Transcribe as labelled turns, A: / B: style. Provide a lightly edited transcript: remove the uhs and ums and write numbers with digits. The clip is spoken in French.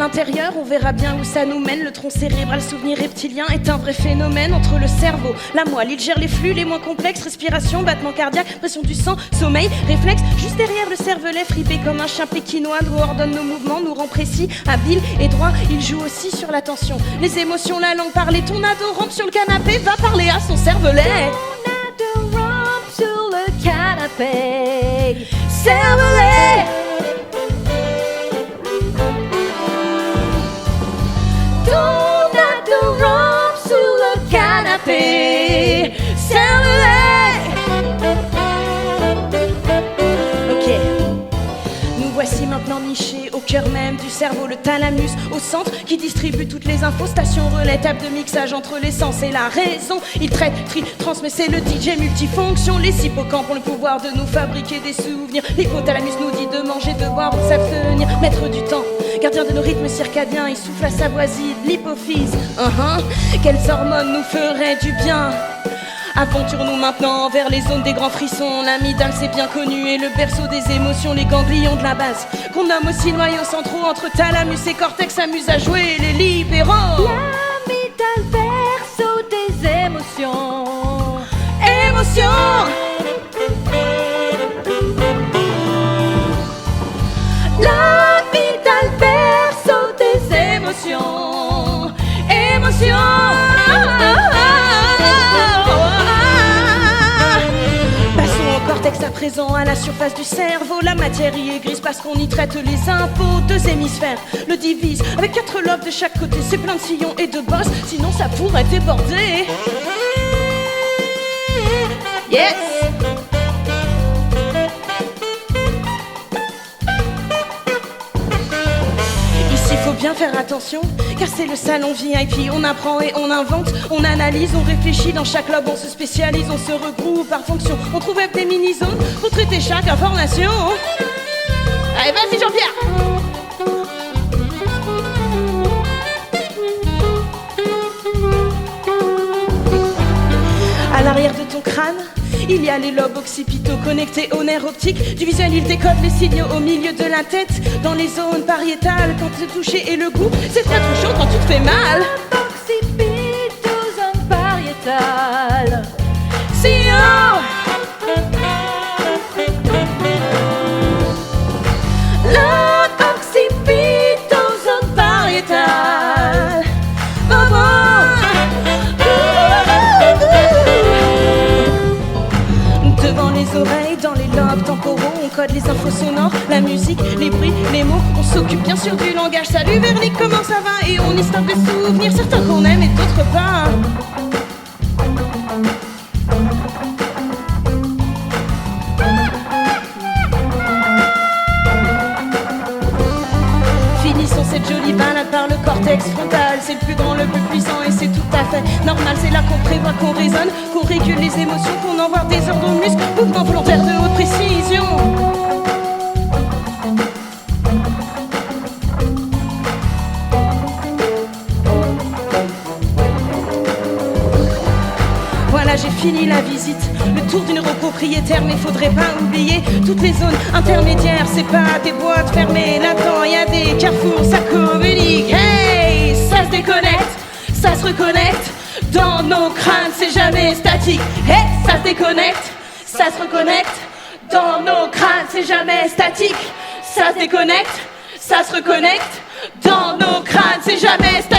A: l'intérieur, on verra bien où ça nous mène. Le tronc cérébral, souvenir reptilien est un vrai phénomène. Entre le cerveau, la moelle, il gère les flux les moins complexes. Respiration, battement cardiaque, pression du sang, sommeil, réflexe. Juste derrière le cervelet, fripé comme un chien pékinois, nous ordonne nos mouvements, nous rend précis, habile et droit. Il joue aussi sur l'attention, les émotions, la langue parlée. Ton ado rampe sur le canapé, va parler à son cervelet.
B: Ton ado rampe sur le canapé, cervelet. Ton ado rampe sur le canapé, cervelet.
A: Ok, nous voici maintenant nichés au cœur même du cerveau, le thalamus au centre qui distribue toutes les infos. Station relais, table de mixage entre les sens et la raison. Il traite, trie, transmet, c'est le DJ multifonction. Les hippocampes ont le pouvoir de nous fabriquer des souvenirs. L'hypothalamus nous dit de manger, de boire ou de s'abstenir. Maître du temps, gardien de nos rythmes circadiens, il souffle à sa voisine, l'hypophyse. Quelles hormones nous feraient du bien? Aventure-nous maintenant vers les zones des grands frissons. L'amygdale c'est bien connu et le berceau des émotions. Les ganglions de la base qu'on nomme aussi noyaux centraux. Entre thalamus et cortex s'amusent à jouer les libéraux.
B: L'amygdale, berceau des émotions.
A: Émotions.
B: L'amygdale, berceau des émotions.
A: Émotions. Cortex à présent à la surface du cerveau. La matière y est grise parce qu'on y traite les infos. Deux hémisphères le divisent avec 4 lobes de chaque côté. C'est plein de sillons et de bosses, sinon ça pourrait déborder. Yes. Ici faut bien faire attention, car c'est le salon VIP. On apprend et on invente, on analyse, on réfléchit. Dans chaque lobe on se spécialise, on se regroupe par fonction. On trouve des mini-zones pour traiter chaque information. Allez, vas-y Jean-Pierre. À l'arrière de ton crâne, il y a les lobes occipitaux connectés au nerf optique. Du visuel, il décode les signaux au milieu de la tête. Dans les zones pariétales, quand le toucher et le goût, c'est très trop chaud quand tu te fais mal.
B: Occipito, zone pariétale.
A: Sillon.
B: L'occipito, zone pariétale.
A: Devant les oreilles, dans les lobes temporaux, on code les infos sonores, la musique, les bruits, les mots. On s'occupe bien sûr du langage. Salut Véronique, comment ça va? Et on y stoppe des souvenirs, certains qu'on aime et d'autres pas. Finissons cette jolie balade par le cortex frontal. C'est le plus grand, le plus puissant et c'est tout à fait normal. C'est là qu'on prévoit, qu'on raisonne, qu'on régule les émotions, qu'on envoie des ordres aux muscles, mouvements volontaires de haute précision. Voilà, j'ai fini la visite, le tour du neuropropriétaire, mais faudrait pas oublier toutes les zones intermédiaires. C'est pas des boîtes fermées, là-dedans y a des carrefours, ça communique. Hey, ça se déconnecte, ça se reconnecte. Dans nos crânes, c'est jamais statique. Hey, ça se déconnecte, ça se reconnecte. Dans nos crânes, c'est jamais statique. Ça se déconnecte, ça se reconnecte. Dans nos crânes, c'est jamais statique.